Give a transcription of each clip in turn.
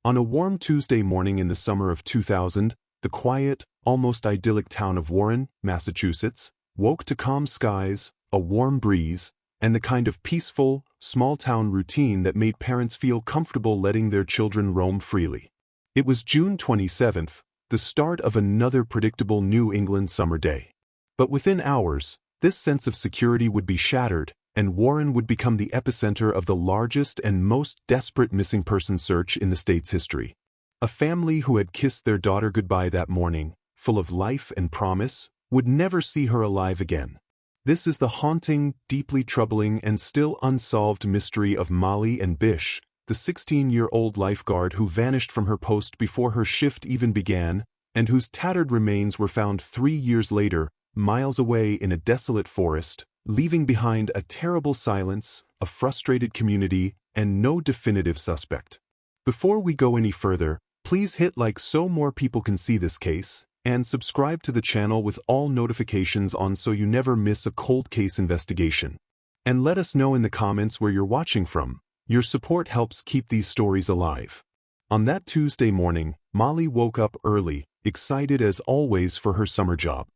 On a warm Tuesday morning in the summer of 2000, the quiet, almost idyllic town of Warren, Massachusetts, woke to calm skies, a warm breeze, and the kind of peaceful, small-town routine that made parents feel comfortable letting their children roam freely. It was June 27th, the start of another predictable New England summer day. But within hours, this sense of security would be shattered, and Warren would become the epicenter of the largest and most desperate missing person search in the state's history. A family who had kissed their daughter goodbye that morning, full of life and promise, would never see her alive again. This is the haunting, deeply troubling, and still unsolved mystery of Molly Bish, the 16-year-old lifeguard who vanished from her post before her shift even began, and whose tattered remains were found 3 years later, miles away in a desolate forest, leaving behind a terrible silence, a frustrated community, and no definitive suspect. Before we go any further, please hit like so more people can see this case, and subscribe to the channel with all notifications on so you never miss a cold case investigation. And let us know in the comments where you're watching from. Your support helps keep these stories alive. On that Tuesday morning, Molly woke up early, excited as always for her summer job.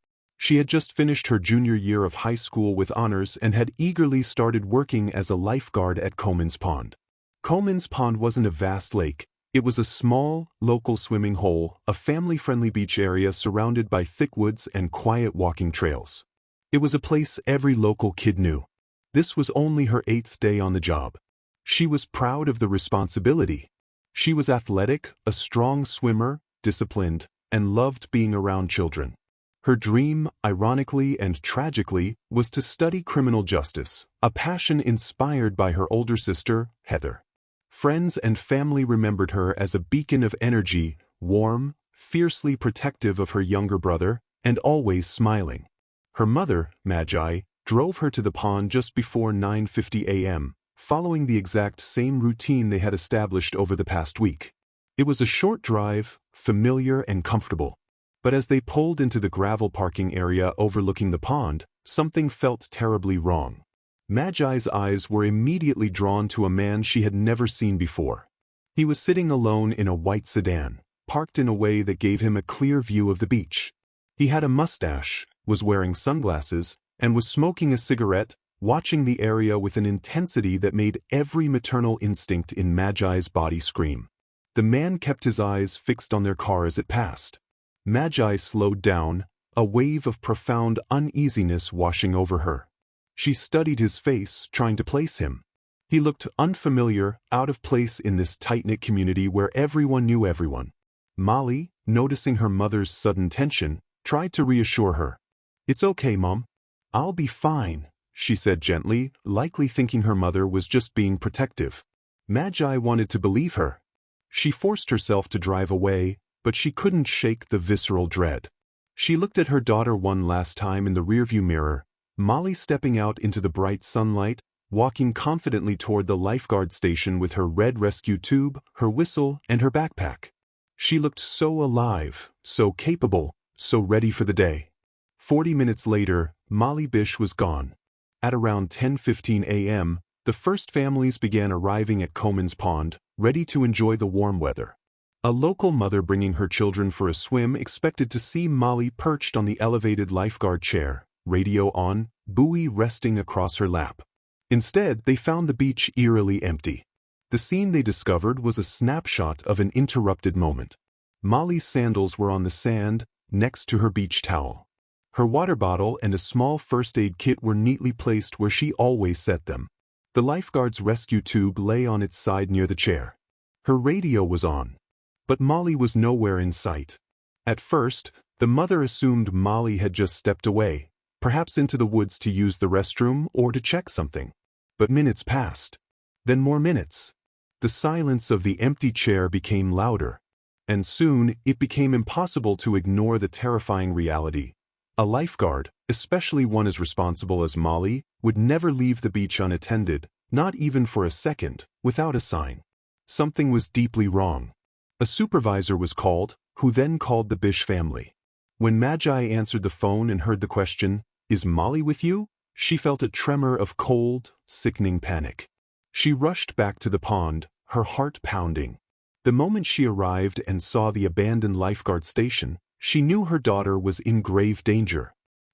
She had just finished her junior year of high school with honors and had eagerly started working as a lifeguard at Comins Pond. Comins Pond wasn't a vast lake. It was a small, local swimming hole, a family-friendly beach area surrounded by thick woods and quiet walking trails. It was a place every local kid knew. This was only her 8th day on the job. She was proud of the responsibility. She was athletic, a strong swimmer, disciplined, and loved being around children. Her dream, ironically and tragically, was to study criminal justice, a passion inspired by her older sister, Heather. Friends and family remembered her as a beacon of energy, warm, fiercely protective of her younger brother, and always smiling. Her mother, Magi, drove her to the pond just before 9:50 a.m., following the exact same routine they had established over the past week. It was a short drive, familiar and comfortable. But as they pulled into the gravel parking area overlooking the pond, something felt terribly wrong. Magi's eyes were immediately drawn to a man she had never seen before. He was sitting alone in a white sedan, parked in a way that gave him a clear view of the beach. He had a mustache, was wearing sunglasses, and was smoking a cigarette, watching the area with an intensity that made every maternal instinct in Magi's body scream. The man kept his eyes fixed on their car as it passed. Magi slowed down, a wave of profound uneasiness washing over her. She studied his face, trying to place him. He looked unfamiliar, out of place in this tight-knit community where everyone knew everyone. Molly, noticing her mother's sudden tension, tried to reassure her. "It's okay, Mom. I'll be fine," she said gently, likely thinking her mother was just being protective. Magi wanted to believe her. She forced herself to drive away, but she couldn't shake the visceral dread. She looked at her daughter one last time in the rearview mirror, Molly stepping out into the bright sunlight, walking confidently toward the lifeguard station with her red rescue tube, her whistle, and her backpack. She looked so alive, so capable, so ready for the day. 40 minutes later, Molly Bish was gone. At around 10:15 a.m., the first families began arriving at Comins Pond, ready to enjoy the warm weather. A local mother bringing her children for a swim expected to see Molly perched on the elevated lifeguard chair, radio on, buoy resting across her lap. Instead, they found the beach eerily empty. The scene they discovered was a snapshot of an interrupted moment. Molly's sandals were on the sand, next to her beach towel. Her water bottle and a small first aid kit were neatly placed where she always set them. The lifeguard's rescue tube lay on its side near the chair. Her radio was on. But Molly was nowhere in sight. At first, the mother assumed Molly had just stepped away, perhaps into the woods to use the restroom or to check something. But minutes passed. Then more minutes. The silence of the empty chair became louder. And soon, it became impossible to ignore the terrifying reality. A lifeguard, especially one as responsible as Molly, would never leave the beach unattended, not even for a second, without a sign. Something was deeply wrong. A supervisor was called, who then called the Bish family. When Magi answered the phone and heard the question, "Is Molly with you?" she felt a tremor of cold, sickening panic. She rushed back to the pond, her heart pounding. The moment she arrived and saw the abandoned Lifeguard station, she knew her daughter was in grave danger.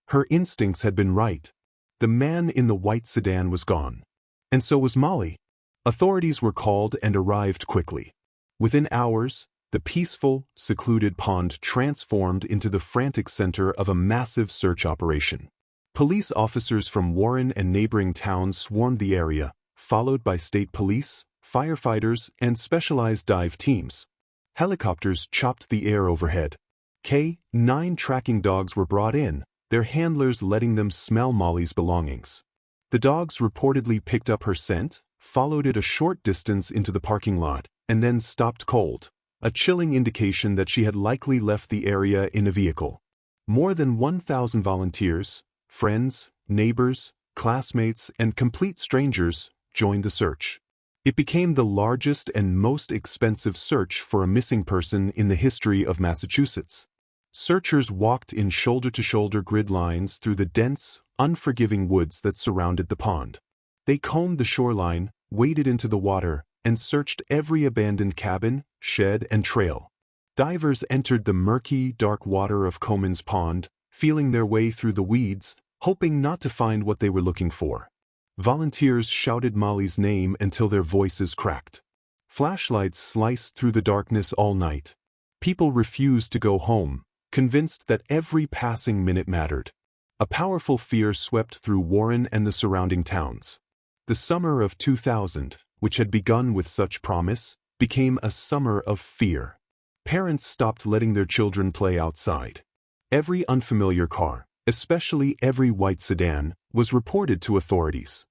Her instincts had been right. The man in the white sedan was gone. And so was Molly. Authorities were called and arrived quickly. Within hours, the peaceful, secluded pond transformed into the frantic center of a massive search operation. Police officers from Warren and neighboring towns swarmed the area, followed by state police, firefighters, and specialized dive teams. Helicopters chopped the air overhead. K-9 tracking dogs were brought in, their handlers letting them smell Molly's belongings. The dogs reportedly picked up her scent, followed it a short distance into the parking lot, and then stopped cold, a chilling indication that she had likely left the area in a vehicle. More than 1,000 volunteers, friends, neighbors, classmates, and complete strangers joined the search. It became the largest and most expensive search for a missing person in the history of Massachusetts. Searchers walked in shoulder-to-shoulder grid lines through the dense, unforgiving woods that surrounded the pond. They combed the shoreline, waded into the water, and searched every abandoned cabin, shed, and trail. Divers entered the murky, dark water of Comins Pond, feeling their way through the weeds, hoping not to find what they were looking for. Volunteers shouted Molly's name until their voices cracked. Flashlights sliced through the darkness all night. People refused to go home, convinced that every passing minute mattered. A powerful fear swept through Warren and the surrounding towns. The summer of 2000, which had begun with such promise, became a summer of fear. Parents stopped letting their children play outside. Every unfamiliar car, especially every white sedan, was reported to authorities.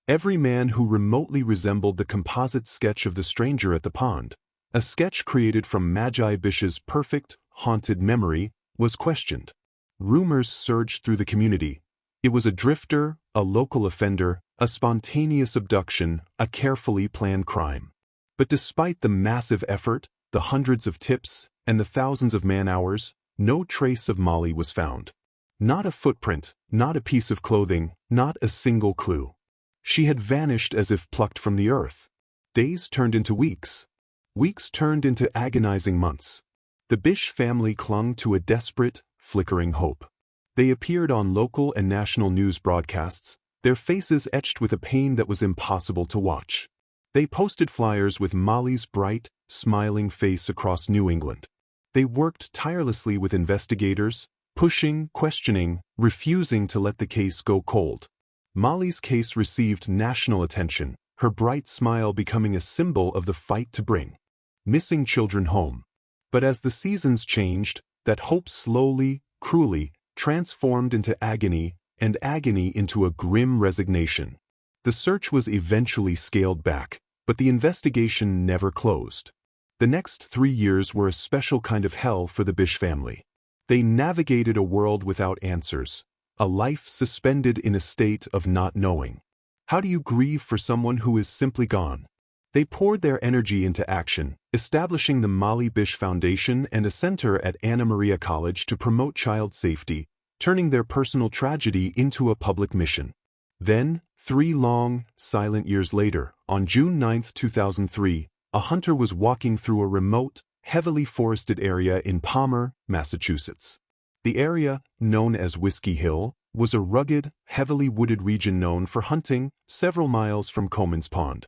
Every man who remotely resembled the composite sketch of the stranger at the pond, a sketch created from Molly Bish's perfect, haunted memory, was questioned. Rumors surged through the community. It was a drifter, a local offender, a spontaneous abduction, a carefully planned crime. But despite the massive effort, the hundreds of tips, and the thousands of man-hours, no trace of Molly was found. Not a footprint, not a piece of clothing, not a single clue. She had vanished as if plucked from the earth. Days turned into weeks. Weeks turned into agonizing months. The Bish family clung to a desperate, flickering hope. They appeared on local and national news broadcasts, their faces etched with a pain that was impossible to watch. They posted flyers with Molly's bright, smiling face across New England. They worked tirelessly with investigators, pushing, questioning, refusing to let the case go cold. Molly's case received national attention, her bright smile becoming a symbol of the fight to bring missing children home. But as the seasons changed, that hope slowly, cruelly, transformed into agony, and agony into a grim resignation. The search was eventually scaled back, but the investigation never closed. The next 3 years were a special kind of hell for the Bish family. They navigated a world without answers, a life suspended in a state of not knowing. How do you grieve for someone who is simply gone? They poured their energy into action, establishing the Molly Bish Foundation and a center at Anna Maria College to promote child safety, turning their personal tragedy into a public mission. Then, 3 long, silent years later, on June 9, 2003, a hunter was walking through a remote, heavily forested area in Palmer, Massachusetts. The area, known as Whiskey Hill, was a rugged, heavily wooded region known for hunting, several miles from Comins Pond.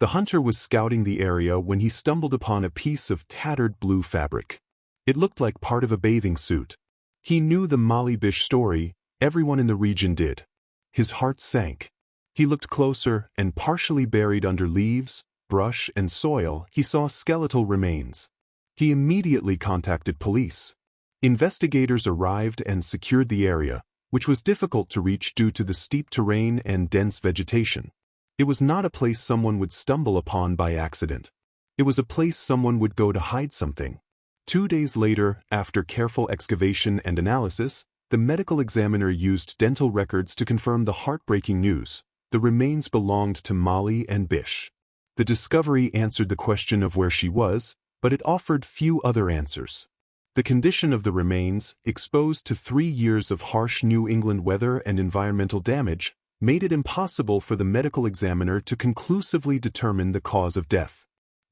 The hunter was scouting the area when he stumbled upon a piece of tattered blue fabric. It looked like part of a bathing suit. He knew the Molly Bish story, everyone in the region did. His heart sank. He looked closer, and partially buried under leaves, brush, and soil, he saw skeletal remains. He immediately contacted police. Investigators arrived and secured the area, which was difficult to reach due to the steep terrain and dense vegetation. It was not a place someone would stumble upon by accident. It was a place someone would go to hide something. 2 days later, after careful excavation and analysis, the medical examiner used dental records to confirm the heartbreaking news. The remains belonged to Molly and Bish. The discovery answered the question of where she was, but it offered few other answers. The condition of the remains, exposed to 3 years of harsh New England weather and environmental damage, made it impossible for the medical examiner to conclusively determine the cause of death.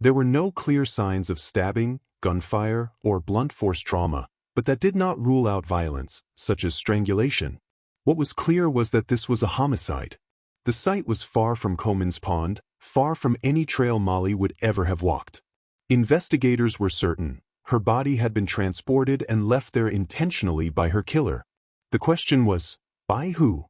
There were no clear signs of stabbing, gunfire, or blunt force trauma, but that did not rule out violence, such as strangulation. What was clear was that this was a homicide. The site was far from Comins Pond, far from any trail Molly would ever have walked. Investigators were certain her body had been transported and left there intentionally by her killer. The question was, by who?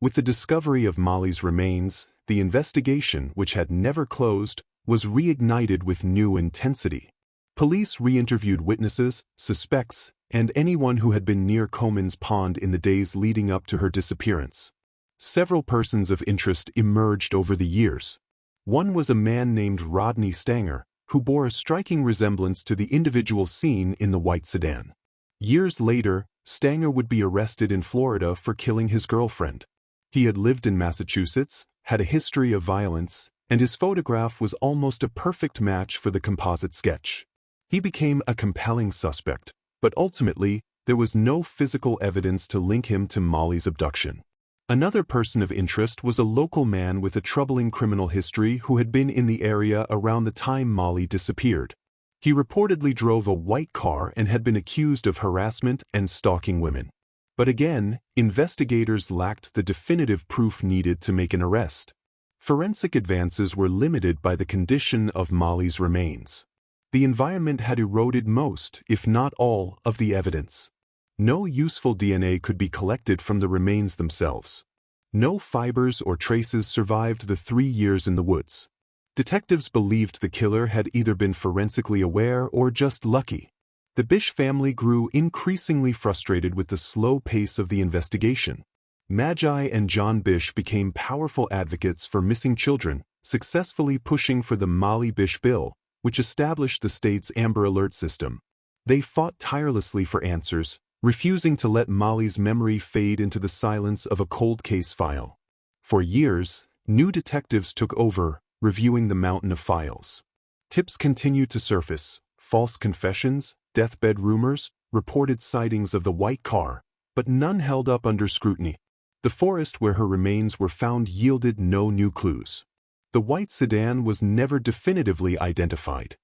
With the discovery of Molly's remains, the investigation, which had never closed, was reignited with new intensity. Police re-interviewed witnesses, suspects, and anyone who had been near Comins Pond in the days leading up to her disappearance. Several persons of interest emerged over the years. One was a man named Rodney Stanger, who bore a striking resemblance to the individual seen in the white sedan. Years later, Stanger would be arrested in Florida for killing his girlfriend. He had lived in Massachusetts, had a history of violence, and his photograph was almost a perfect match for the composite sketch. He became a compelling suspect, but ultimately, there was no physical evidence to link him to Molly's abduction. Another person of interest was a local man with a troubling criminal history who had been in the area around the time Molly disappeared. He reportedly drove a white car and had been accused of harassment and stalking women. But again, investigators lacked the definitive proof needed to make an arrest. Forensic advances were limited by the condition of Molly's remains. The environment had eroded most, if not all, of the evidence. No useful DNA could be collected from the remains themselves. No fibers or traces survived the 3 years in the woods. Detectives believed the killer had either been forensically aware or just lucky. The Bish family grew increasingly frustrated with the slow pace of the investigation. Magi and John Bish became powerful advocates for missing children, successfully pushing for the Molly Bish bill, which established the state's Amber Alert system. They fought tirelessly for answers, refusing to let Molly's memory fade into the silence of a cold case file. For years, new detectives took over, reviewing the mountain of files. Tips continued to surface: false confessions, deathbed rumors, reported sightings of the white car, but none held up under scrutiny. The forest where her remains were found yielded no new clues. The white sedan was never definitively identified.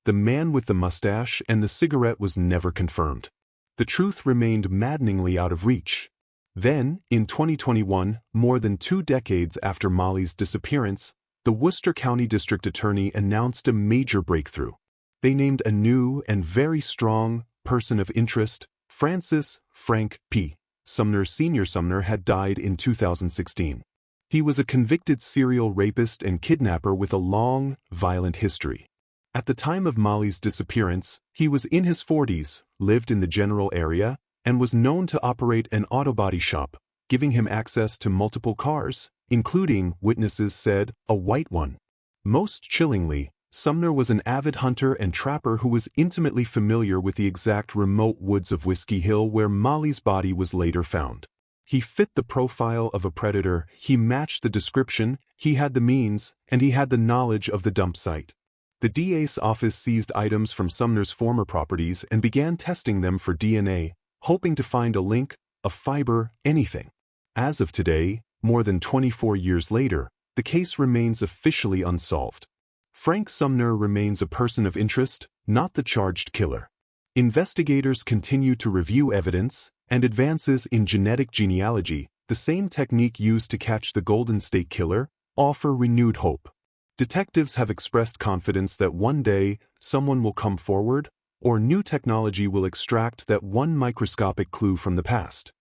The man with the mustache and the cigarette was never confirmed. The truth remained maddeningly out of reach. Then, in 2021, more than 2 decades after Molly's disappearance, the Worcester County District Attorney announced a major breakthrough. They named a new and very strong person of interest, Frank P. Sumner Sr. Sumner had died in 2016. He was a convicted serial rapist and kidnapper with a long, violent history. At the time of Molly's disappearance, he was in his 40s, lived in the general area, and was known to operate an auto body shop, giving him access to multiple cars, including, witnesses said, a white one. Most chillingly, Sumner was an avid hunter and trapper who was intimately familiar with the exact remote woods of Whiskey Hill where Molly's body was later found. He fit the profile of a predator, he matched the description, he had the means, and he had the knowledge of the dump site. The DA's office seized items from Sumner's former properties and began testing them for DNA, hoping to find a link, a fiber, anything. As of today, more than 24 years later, the case remains officially unsolved. Frank Sumner remains a person of interest, not the charged killer. Investigators continue to review evidence, and advances in genetic genealogy, the same technique used to catch the Golden State Killer, offer renewed hope. Detectives have expressed confidence that one day, someone will come forward, or new technology will extract that one microscopic clue from the past.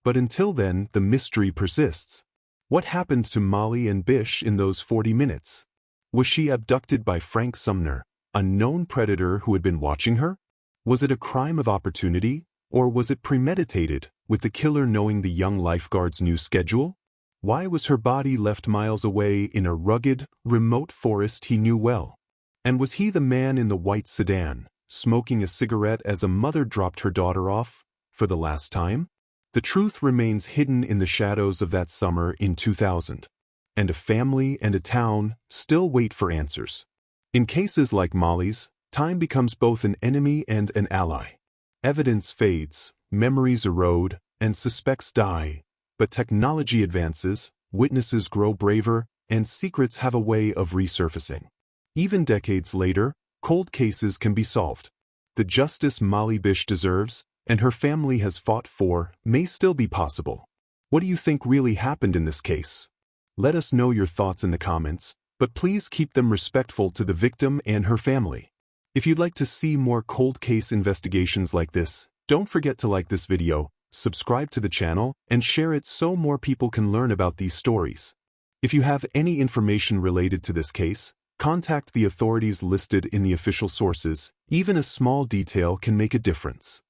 But until then, the mystery persists. What happened to Molly and Bish in those 40 minutes? Was she abducted by Frank Sumner, a known predator who had been watching her? Was it a crime of opportunity, or was it premeditated, with the killer knowing the young lifeguard's new schedule? Why was her body left miles away in a rugged, remote forest he knew well? And was he the man in the white sedan, smoking a cigarette as a mother dropped her daughter off, for the last time? The truth remains hidden in the shadows of that summer in 2000. And a family and a town still wait for answers. In cases like Molly's, time becomes both an enemy and an ally. Evidence fades, memories erode, and suspects die. But technology advances, witnesses grow braver, and secrets have a way of resurfacing. Even decades later, cold cases can be solved. The justice Molly Bish deserves, and her family has fought for, may still be possible. What do you think really happened in this case? Let us know your thoughts in the comments, but please keep them respectful to the victim and her family. If you'd like to see more cold case investigations like this, don't forget to like this video, subscribe to the channel, and share it so more people can learn about these stories. If you have any information related to this case, contact the authorities listed in the official sources. Even a small detail can make a difference.